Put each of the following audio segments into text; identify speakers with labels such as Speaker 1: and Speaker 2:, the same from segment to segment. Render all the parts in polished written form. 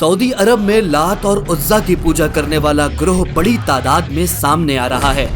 Speaker 1: Saudi अरब में लात और उज़्ज़ा की पूजा करने वाला ग्रोह बड़ी तादाद में सामने आ रहा है।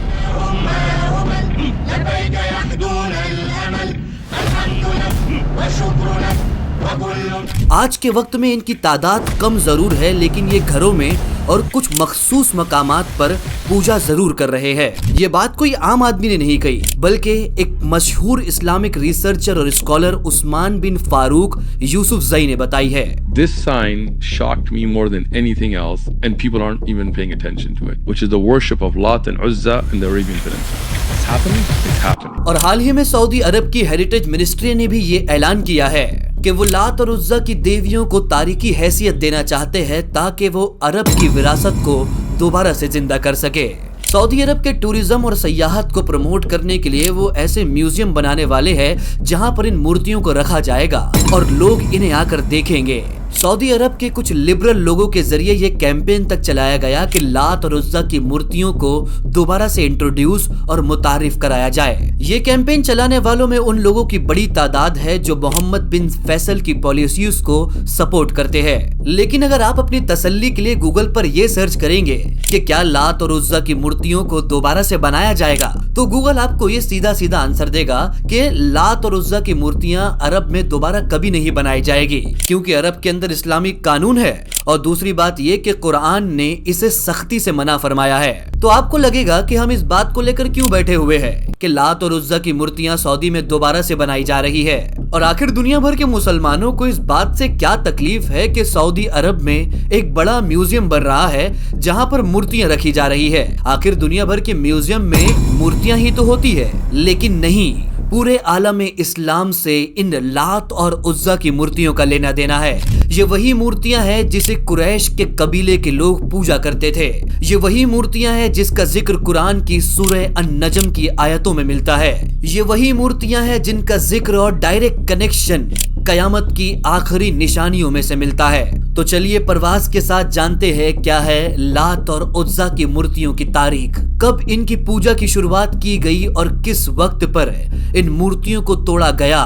Speaker 1: आज के वक्त में इनकी तादाद कम जरूर है, लेकिन ये घरों में और कुछ मखसूस मकामात पर पूजा जरूर कर रहे हैं। ये बात कोई आम आदमी ने नहीं कही, बल्कि एक मशहूर इस्लामिक रिसर्चर और स्कॉलर उस्मान बिन फारूक यूसुफजई ने बताई है।
Speaker 2: This sign shocked me more than anything else, and people aren't even paying attention to it, which is the worship of Lat and Uzza in the Arabian Peninsula. It's happening. It's happening.
Speaker 1: और हाल ही में Saudi अरब की heritage ministry ने भी ये ऐलान किया है कि वो लात और उज़्ज़ा की देवियों को तारीखी हैसियत देना चाहते हैं ताकि वो अरब की विरासत को दोबारा से जिंदा कर सके। सऊदी अरब के टूरिज्म और सयाहत को प्रमोट करने के लिए वो ऐसे म्यूजियम बनाने वाले हैं जहां पर इन मूर्तियों को रखा जाएगा और लोग इन्हें आकर देखेंगे। सऊदी अरब के कुछ लिबरल लोगों के जरिए ये कैंपेन तक चलाया गया कि लात और उज़्ज़ा की मूर्तियों को दोबारा से इंट्रोड्यूस और मुतारिफ कराया जाए। ये कैंपेन चलाने वालों में उन लोगों की बड़ी तादाद है जो मोहम्मद बिन फैसल की पॉलिसीज को सपोर्ट करते हैं। लेकिन अगर आप अपनी तसल्ली के लिए गूगल पर ये सर्च करेंगे कि क्या लात और उज़्ज़ा की मूर्तियों को दोबारा से बनाया जाएगा, तो गूगल आपको ये सीधा सीधा आंसर देगा कि लात और उज़्ज़ा की मूर्तियां अरब में दोबारा कभी नहीं बनाई जाएगी, क्योंकि अरब के अंदर इस्लामिक कानून है और दूसरी बात ये कि कुरान ने इसे सख्ती से मना फरमाया है। तो आपको लगेगा कि हम इस बात को लेकर क्यों बैठे हुए हैं कि लात और उज़्ज़ा की मूर्तियां सऊदी में दोबारा से बनाई जा रही है, और आखिर दुनिया भर के मुसलमानों को इस बात से क्या तकलीफ है कि सऊदी अरब में एक बड़ा म्यूजियम बन रहा है जहां पर मूर्तियां रखी जा रही है। आखिर दुनिया भर के म्यूजियम में मूर्तियां ही तो होती है, लेकिन नहीं, पूरे आलम इस्लाम से इन लात और उज़्ज़ा की मूर्तियों का लेना देना है। ये वही मूर्तियां हैं जिसे कुरैश के कबीले के लोग पूजा करते थे। ये वही मूर्तियां हैं जिसका जिक्र कुरान की सूरह अन-नजम की आयतों में मिलता है। ये वही मूर्तियां हैं जिनका जिक्र और डायरेक्ट कनेक्शन कयामत की आखिरी निशानियों में से मिलता है। तो चलिए परवाज के साथ जानते हैं क्या है लात और उज़्ज़ा की मूर्तियों की तारीख, कब इनकी पूजा की शुरुआत की गई और किस वक्त पर इन मूर्तियों को तोड़ा गया,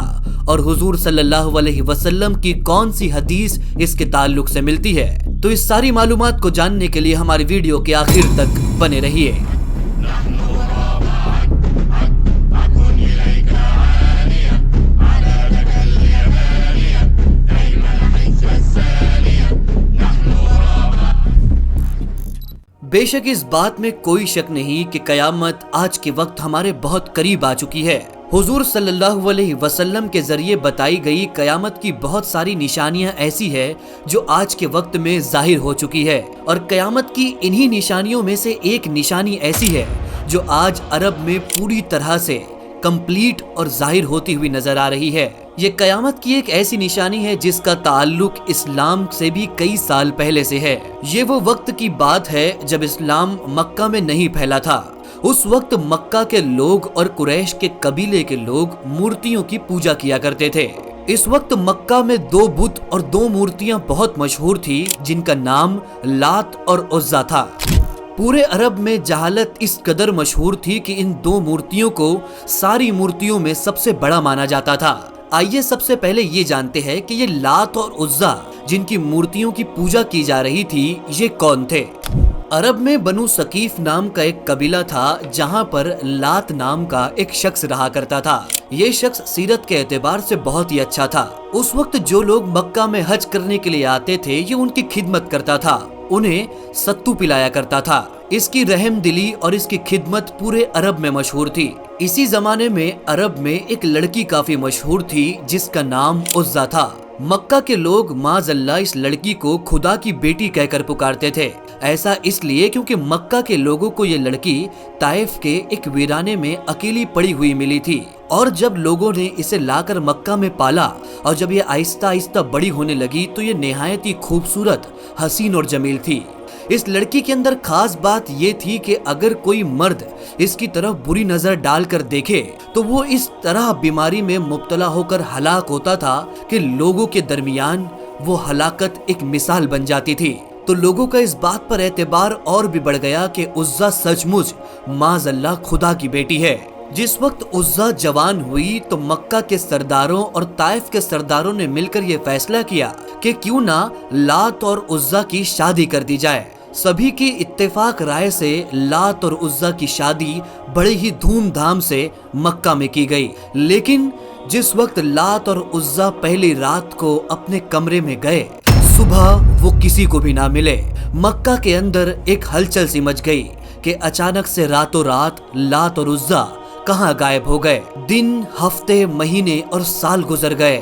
Speaker 1: और हुजूर सल्लल्लाहु अलैहि वसल्लम की कौन सी हदीस इसके ताल्लुक से मिलती है। तो इस सारी मालूमात को जानने के लिए हमारी वीडियो के आखिर तक बने रहिए। बेशक इस बात में कोई शक नहीं कि कयामत आज के वक्त हमारे बहुत करीब आ चुकी है। हुजूर सल्लल्लाहु अलैहि वसल्लम के जरिए बताई गई कयामत की बहुत सारी निशानियां ऐसी है जो आज के वक्त में जाहिर हो चुकी है, और कयामत की इन्हीं निशानियों में से एक निशानी ऐसी है जो आज अरब में पूरी तरह से कंप्लीट और जाहिर होती हुई नजर आ रही है। ये कयामत की एक ऐसी निशानी है जिसका ताल्लुक इस्लाम से भी कई साल पहले से है। ये वो वक्त की बात है जब इस्लाम मक्का में नहीं फैला था। उस वक्त मक्का के लोग और कुरैश के कबीले के लोग मूर्तियों की पूजा किया करते थे। इस वक्त मक्का में दो बुत और दो मूर्तियां बहुत मशहूर थी जिनका नाम लात और उज़्ज़ा था। पूरे अरब में जहालत इस कदर मशहूर थी कि इन दो मूर्तियों को सारी मूर्तियों में सबसे बड़ा माना जाता था। आइए सबसे पहले ये जानते हैं कि ये लात और उज़्ज़ा जिनकी मूर्तियों की पूजा की जा रही थी ये कौन थे। अरब में बनु सकीफ नाम का एक कबीला था जहां पर लात नाम का एक शख्स रहा करता था। ये शख्स सीरत के एतबार से बहुत ही अच्छा था। उस वक्त जो लोग मक्का में हज करने के लिए आते थे ये उनकी खिदमत करता था, उन्हें सत्तू पिलाया करता था। इसकी रहम दिली और इसकी खिदमत पूरे अरब में मशहूर थी। इसी जमाने में अरब में एक लड़की काफी मशहूर थी जिसका नाम उज़्ज़ा था। मक्का के लोग माज़अल्लाह इस लड़की को खुदा की बेटी कहकर पुकारते थे। ऐसा इसलिए क्योंकि मक्का के लोगों को ये लड़की ताइफ के एक वीराने में अकेली पड़ी हुई मिली थी, और जब लोगों ने इसे लाकर मक्का में पाला और जब ये आहिस्ता आहिस्ता बड़ी होने लगी तो ये निहायत ही खूबसूरत, हसीन और जमील थी। इस लड़की के अंदर खास बात ये थी कि अगर कोई मर्द इसकी तरफ बुरी नजर डालकर देखे तो वो इस तरह बीमारी में मुब्तला होकर हलाक होता था कि लोगों के दरमियान वो हलाकत एक मिसाल बन जाती थी। तो लोगों का इस बात पर एतबार और भी बढ़ गया कि उज़्ज़ा सचमुच माज़अल्लाह खुदा की बेटी है। जिस वक्त उज़्ज़ा जवान हुई तो मक्का के सरदारों और ताइफ के सरदारों ने मिलकर ये फैसला किया कि क्यों ना लात और उज़्ज़ा की शादी कर दी जाए। सभी की इत्तेफाक राय से लात और उज़्ज़ा की शादी बड़े ही धूमधाम से मक्का में की गई। लेकिन जिस वक्त लात और उज़्ज़ा पहली रात को अपने कमरे में गए, सुबह वो किसी को भी ना मिले। मक्का के अंदर एक हलचल सी मच गई कि अचानक से रातों रात लात और उज़्ज़ा कहाँ गायब हो गए। दिन, हफ्ते, महीने और साल गुजर गए।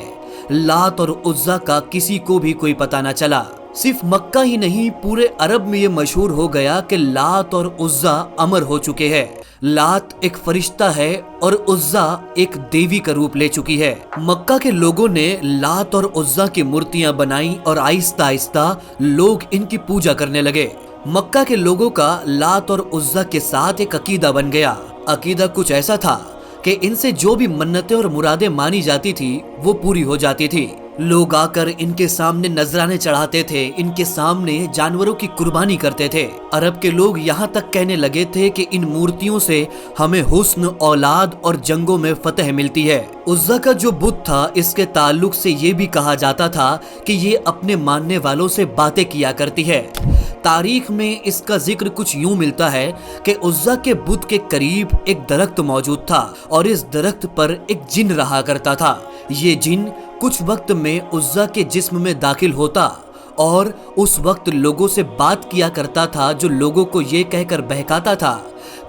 Speaker 1: लात और उज़्ज़ा का किसी को भी कोई पता न चला। सिर्फ मक्का ही नहीं, पूरे अरब में ये मशहूर हो गया कि लात और उज़्ज़ा अमर हो चुके हैं। लात एक फरिश्ता है और उज़्ज़ा एक देवी का रूप ले चुकी है। मक्का के लोगों ने लात और उज़्ज़ा की मूर्तियां बनाई और आहिस्ता आहिस्ता लोग इनकी पूजा करने लगे। मक्का के लोगों का लात और उज़्ज़ा के साथ एक अकीदा बन गया। अकीदा कुछ ऐसा था कि इनसे जो भी मन्नतें और मुरादें मानी जाती थी वो पूरी हो जाती थी। लोग आकर इनके सामने नजराने चढ़ाते थे, इनके सामने जानवरों की कुर्बानी करते थे। अरब के लोग यहाँ तक कहने लगे थे कि इन मूर्तियों से हमें हुस्न, औलाद और जंगों में फतह मिलती है। उज़्ज़ा का जो बुत था, इसके ताल्लुक से ये भी कहा जाता था कि ये अपने मानने वालों से बातें किया करती है। तारीख में इसका जिक्र कुछ यूं मिलता है कि उज़्ज़ा के बुत के करीब एक दरख्त मौजूद था और इस दरख्त पर एक जिन रहा करता था। ये जिन कुछ वक्त में उज़्ज़ा के जिस्म में दाखिल होता और उस वक्त लोगों से बात किया करता था, जो लोगों को ये कहकर बहकाता था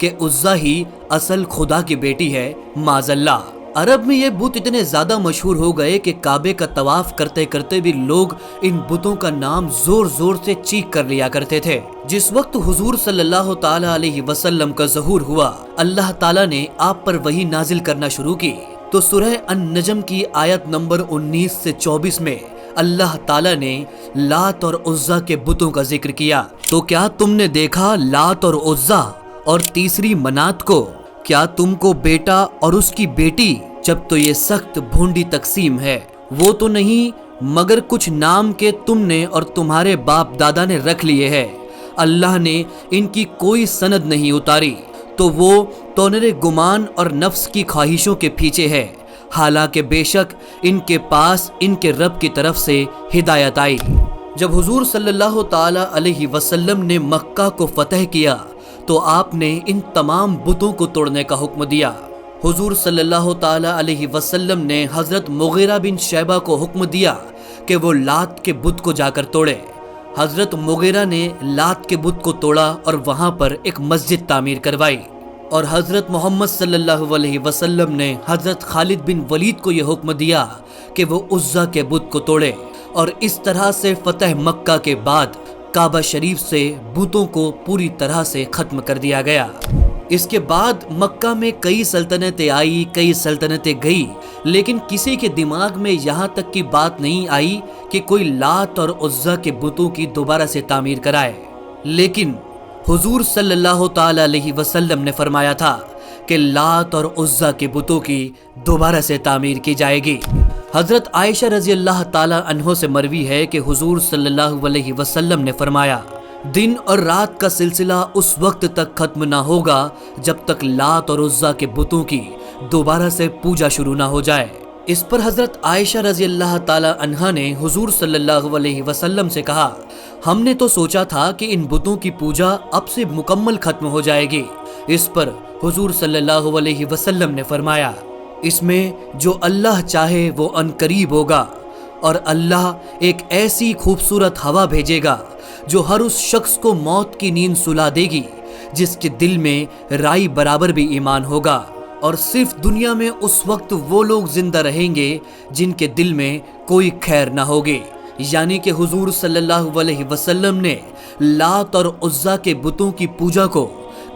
Speaker 1: कि उज़्ज़ा ही असल खुदा की बेटी है, माज़ल्ला। अरब में ये बुत इतने ज्यादा मशहूर हो गए कि काबे का तवाफ करते करते भी लोग इन बुतों का नाम जोर जोर से चीख कर लिया करते थे। जिस वक्त हुजूर सल्लल्लाहु ताला अलैहि वसल्लम का ज़हूर हुआ, अल्लाह ताला ने आप पर वही नाजिल करना शुरू की। तो सूरह अन-नजम की आयत नंबर 19 से 24 में अल्लाह ताला ने लात और उज़्ज़ा के बुतों का जिक्र किया। तो क्या तुमने देखा लात और उज़्ज़ा और तीसरी मनात को? क्या तुमको बेटा और उसकी बेटी? जब तो ये सख्त भोंडी तकसीम है। वो तो नहीं मगर कुछ नाम के तुमने और तुम्हारे बाप दादा ने रख लिए हैं। अल्लाह ने इनकी कोई सनद नहीं उतारी, तो वो तोनरे गुमान और नफ्स की ख्वाहिशों के पीछे है। हालांकि बेशक इनके पास इनके रब की तरफ से हिदायत आई। जब हुजूर सल्लल्लाहु ताला अलैहि वसल्लम ने मक्का को फतह किया तो आपने इन तमाम बुतों को तोड़ने का हुक्म दिया। हुजूर सल्लल्लाहु ताला अलैहि वसल्लम ने हजरत मुगीरा बिन शैबा को हुक्म दिया कि वो लात के बुत को जाकर तोड़े। हजरत मुगीरा ने लात के बुत को तोड़ा और वहां पर एक मस्जिद तामीर करवाई। और हजरत मोहम्मद सल्लल्लाहु अलैहि वसल्लम ने हजरत खालिद बिन वलीद को यह हुक्म दिया कि वो उज़्ज़ा के बुत को तोड़े। और इस तरह से फतह मक्का के बाद काबा शरीफ से बुतों को पूरी तरह से खत्म कर दिया गया। इसके बाद मक्का में कई सल्तनतें आई, कई सल्तनतें गई, लेकिन किसी के दिमाग में यहाँ तक की बात नहीं आई कि कोई लात और उज़्ज़ा के बुतों की दोबारा से तामीर कराए। लेकिन हुजूर सल्लल्लाहु ताला अलैहि वसल्लम ने फरमाया था कि लात और उज़्ज़ा के बुतों की दोबारा से तामीर की जाएगी। हजरत आयशा रजी अल्लाह ताला अन्हो से मरवी है कि हुजूर सल्लल्लाहु अलैहि वसल्लम ने फरमाया, दिन और रात का सिलसिला उस वक्त तक खत्म ना होगा जब तक लात और उज़्ज़ा के बुतों की दोबारा से पूजा शुरू ना हो जाए। इस पर हजरत आयशा रजी अल्लाह ताला अन्हा ने हुजूर सल्लल्लाहु अलैहि वसल्लम से कहा, हमने तो सोचा था कि इन बुतों की पूजा अब से मुकम्मल खत्म हो जाएगी। इस पर हुजूर सल्लल्लाहु अलैहि वसल्लम ने फरमाया, इसमें जो अल्लाह चाहे वो अनकरीब होगा और अल्लाह एक ऐसी खूबसूरत हवा भेजेगा जो हर उस शख्स को मौत की नींद सुला देगी जिसके दिल में राई बराबर भी ईमान होगा। और सिर्फ दुनिया में उस वक्त वो लोग जिंदा रहेंगे जिनके दिल में कोई खैर ना होगी। यानी कि हुजूर सल्लल्लाहु अलैहि वसल्लम ने लात और उज़्ज़ा के बुतों की पूजा को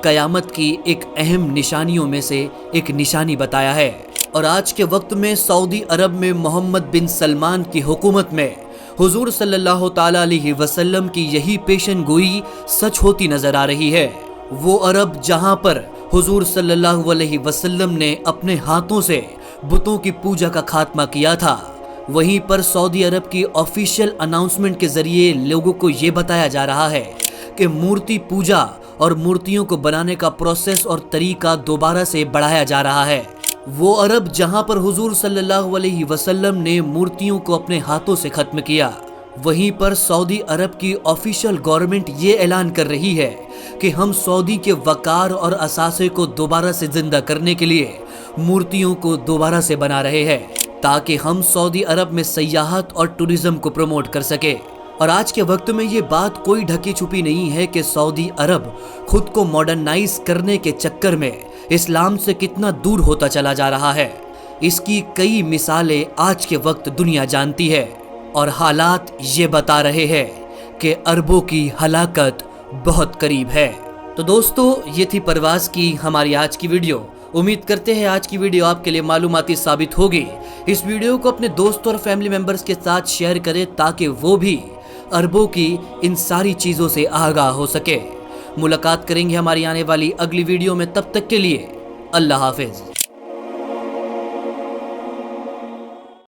Speaker 1: कयामत की एक अहम निशानियों में से एक निशानी बताया है। और आज के वक्त में सऊदी अरब में मोहम्मद बिन सलमान की हुकूमत में हुजूर सल्लल्लाहु ताला अलैहि वसल्लम की यही पेशन गोई सच होती नजर आ रही है। वो अरब जहां पर हुजूर सल्लल्लाहु अलैहि वसल्लम ने अपने हाथों से बुतों की पूजा का खात्मा किया था, वहीं पर सऊदी अरब की ऑफिशियल अनाउंसमेंट के जरिए लोगों को ये बताया जा रहा है कि मूर्ति पूजा और मूर्तियों को बनाने का प्रोसेस और तरीका दोबारा से बढ़ाया जा रहा है। वो अरब जहां पर हुजूर सल्लल्लाहु अलैहि वसल्लम ने मूर्तियों को अपने हाथों से खत्म किया, वहीं पर सऊदी अरब की ऑफिशियल गवर्नमेंट ये ऐलान कर रही है कि हम सऊदी के वकार और असासे को दोबारा से जिंदा करने के लिए मूर्तियों को दोबारा से बना रहे हैं, ताकि हम सऊदी अरब में सयाहत और टूरिज्म को प्रमोट कर सके। और आज के वक्त में ये बात कोई ढकी छुपी नहीं है कि सऊदी अरब खुद को मॉडर्नाइज करने के चक्कर में इस्लाम से कितना दूर होता चला जा रहा है। इसकी कई मिसालें आज के वक्त दुनिया जानती है और हालात ये बता रहे हैं कि अरबों की हलाकत बहुत करीब है। तो दोस्तों, ये थी परवाज़ की हमारी आज की वीडियो। उम्मीद करते हैं आज की वीडियो आपके लिए मालूमाती साबित होगी। इस वीडियो को अपने दोस्तों और फैमिली मेंबर्स के साथ शेयर करें ताकि वो भी अरबों की इन सारी चीज़ों से आगाह हो सके। मुलाकात करेंगे हमारी आने वाली अगली वीडियो में, तब तक के लिए अल्लाह हाफिज।